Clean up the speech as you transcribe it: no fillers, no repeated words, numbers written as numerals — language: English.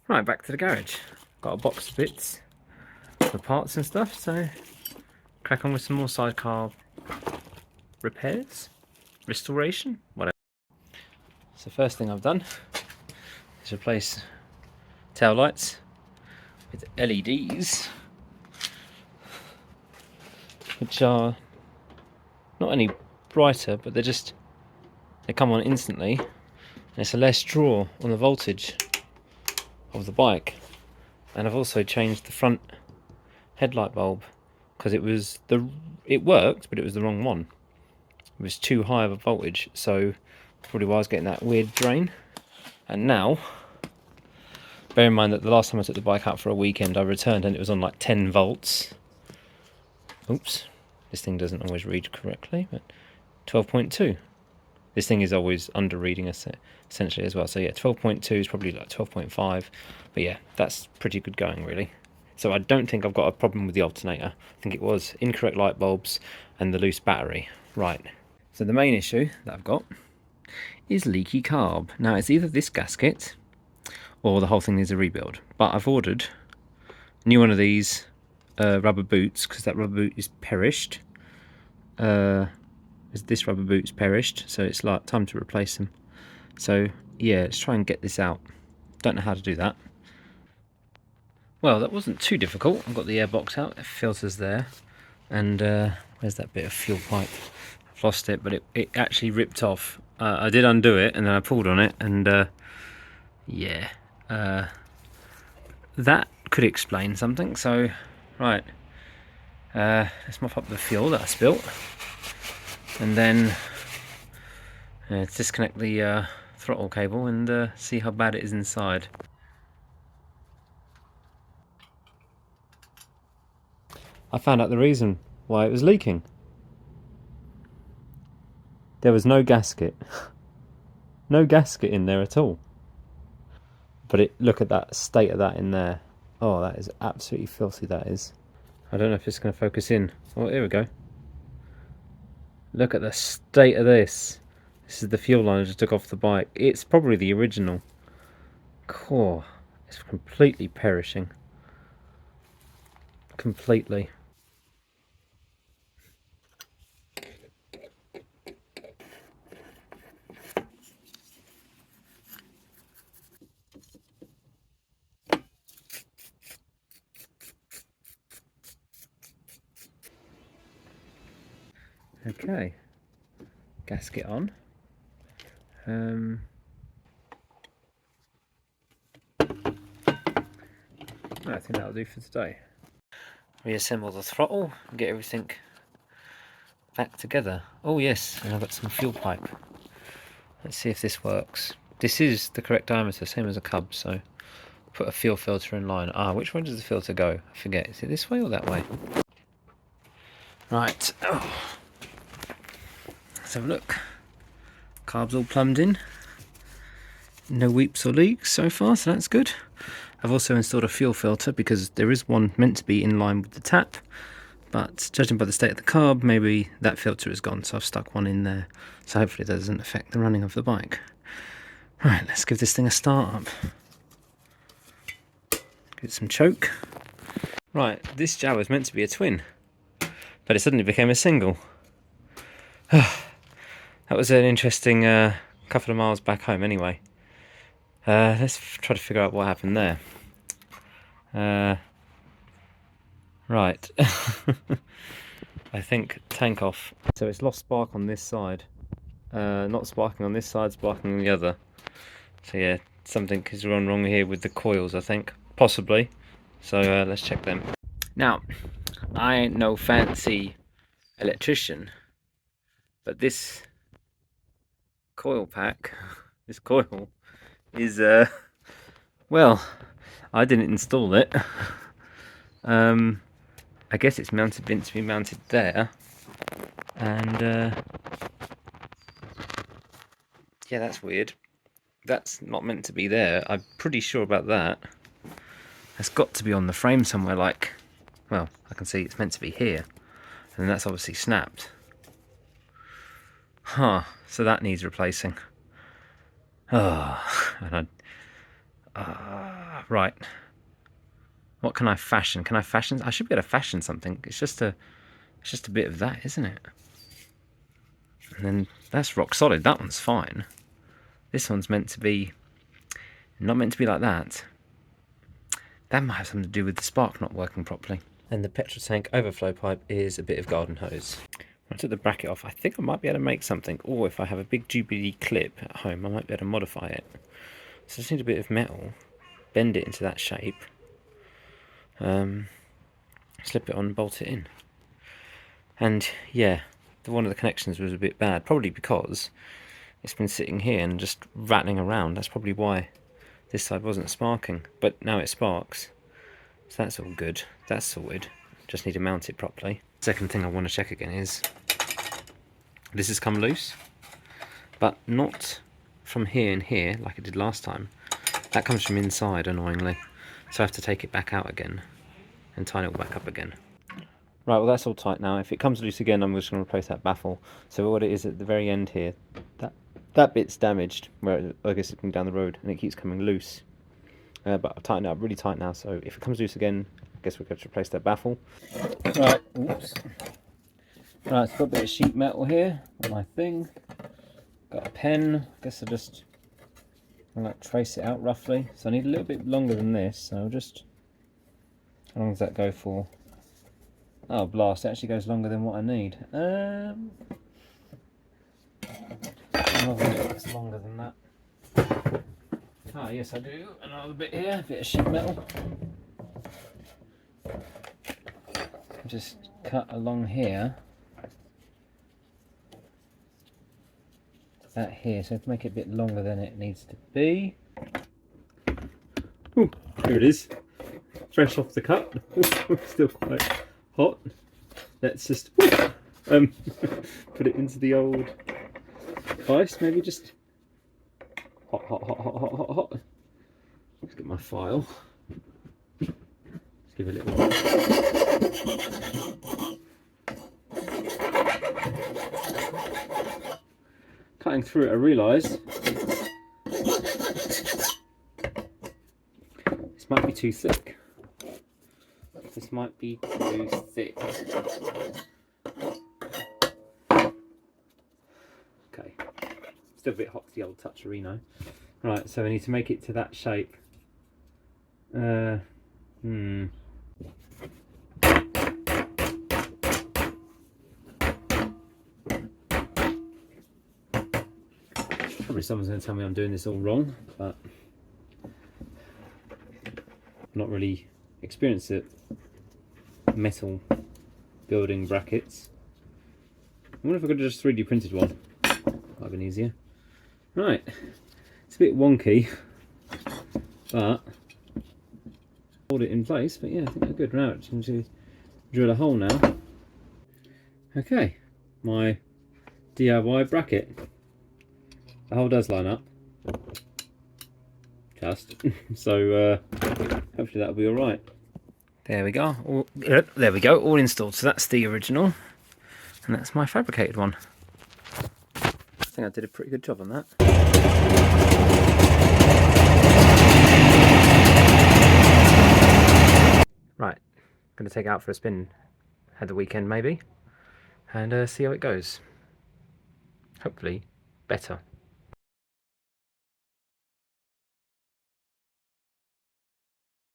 Right, back to the garage. Got a box of bits for parts and stuff, so crack on with some more sidecar repairs, restoration, whatever. So first thing I've done is replace tail lights with LEDs, which are not any brighter, but they come on instantly, and it's a less draw on the voltage of the bike. And I've also changed the front headlight bulb because it worked, but it was the wrong one. It was too high of a voltage, so probably why I was getting that weird drain. And now, bear in mind that the last time I took the bike out for a weekend, I returned and it was on like 10 volts. Oops, this thing doesn't always read correctly, but 12.2. This thing is always under reading essentially as well. So yeah, 12.2 is probably like 12.5. But yeah, that's pretty good going really. So I don't think I've got a problem with the alternator. I think it was incorrect light bulbs and the loose battery. Right. So the main issue that I've got is leaky carb. Now it's either this gasket or the whole thing needs a rebuild. But I've ordered a new one of these rubber boots because that rubber boot is perished. This rubber boot's perished, so it's like time to replace them. So yeah, let's try and get this out. Don't know how to do that. Well, that wasn't too difficult. I've got the airbox out, the filter's there, and where's that bit of fuel pipe? I've lost it, but it actually ripped off. I did undo it, and then I pulled on it, and yeah, that could explain something. So, right, let's mop up the fuel that I spilt. And then disconnect the throttle cable and see how bad it is inside. I found out the reason why it was leaking. There was no gasket. No gasket in there at all. But look at that state of that in there. Oh, that is absolutely filthy, that is. I don't know if it's going to focus in. Oh, here we go. Look at the state of this. This is the fuel line I just took off the bike. It's probably the original. Core. It's completely perishing. Completely. Okay. Gasket on. I think that'll do for today. Reassemble the throttle and get everything back together. Oh yes, and I've got some fuel pipe. Let's see if this works. This is the correct diameter, same as a cub, so put a fuel filter in line. Which way does the filter go? I forget. Is it this way or that way? Right. Oh. Let's have a look. Carb's all plumbed in. No weeps or leaks so far, so that's good. I've also installed a fuel filter because there is one meant to be in line with the tap, but judging by the state of the carb, maybe that filter is gone, so I've stuck one in there. So hopefully that doesn't affect the running of the bike. Right, let's give this thing a start up. Give it some choke. Right, this Jawa is meant to be a twin, but it suddenly became a single. That was an interesting couple of miles back home anyway. Let's try to figure out what happened there. Right. I think tank off. So it's lost spark on this side. Not sparking on this side, sparking on the other. So yeah, something is gone wrong here with the coils, I think. Possibly. So let's check them. Now, I ain't no fancy electrician, but this coil pack, this coil, is well, I didn't install it. I guess it's meant to be mounted there, and yeah, that's weird. That's not meant to be there. I'm pretty sure about that. It's got to be on the frame somewhere, like, well, I can see it's meant to be here, and that's obviously snapped. Huh, so that needs replacing. Oh, and Right. What can I fashion? Can I fashion? I should be able to fashion something. It's just a bit of that, isn't it? And then that's rock solid. That one's fine. This one's meant to be, not meant to be like that. That might have something to do with the spark not working properly. And the petrol tank overflow pipe is a bit of garden hose. When I took the bracket off, I think I might be able to make something. Or if I have a big Jubilee clip at home, I might be able to modify it. So I just need a bit of metal, bend it into that shape, slip it on, bolt it in. And yeah, one of the connections was a bit bad, probably because it's been sitting here and just rattling around. That's probably why this side wasn't sparking, but now it sparks. So that's all good. That's sorted. Just need to mount it properly. Second thing I want to check again is this has come loose, but not from here and here like it did last time. That comes from inside, annoyingly. So I have to take it back out again and tighten it all back up again. Right, well that's all tight now. If it comes loose again, I'm just going to replace that baffle. So what it is at the very end here, that bit's damaged, where I guess it's coming down the road, and it keeps coming loose. But I've tightened it up really tight now, so if it comes loose again, I guess we're going to replace that baffle. Right, oops. Right, so I've got a bit of sheet metal here on my thing. Got a pen. I guess I'll like trace it out roughly. So I need a little bit longer than this, so I'll just... How long does that go for? Oh blast, it actually goes longer than what I need. It's longer than that. Ah yes I do, another bit here, a bit of sheet metal. Just cut along here. That here, so to make it a bit longer than it needs to be. Ooh, here it is. Fresh off the cut. Still quite hot. Let's just put it into the old ice, maybe just hot. Let's get my file. Let's give it a little. Cutting through it, I realised this might be too thick. This might be too thick. Okay, still a bit hot to the old toucherino. Right, so I need to make it to that shape. Probably someone's going to tell me I'm doing this all wrong, but I've not really experienced it. Metal building brackets. I wonder if I could have just 3D printed one. Might have been easier. Right, it's a bit wonky, but hold it in place. But yeah, I think they're good. Now it's going to drill a hole now. Okay, my DIY bracket. The hole does line up. Just so hopefully that'll be all right. There we go. There we go. All installed. So that's the original, and that's my fabricated one. I think I did a pretty good job on that. Right, going to take it out for a spin at the weekend maybe, and see how it goes. Hopefully better.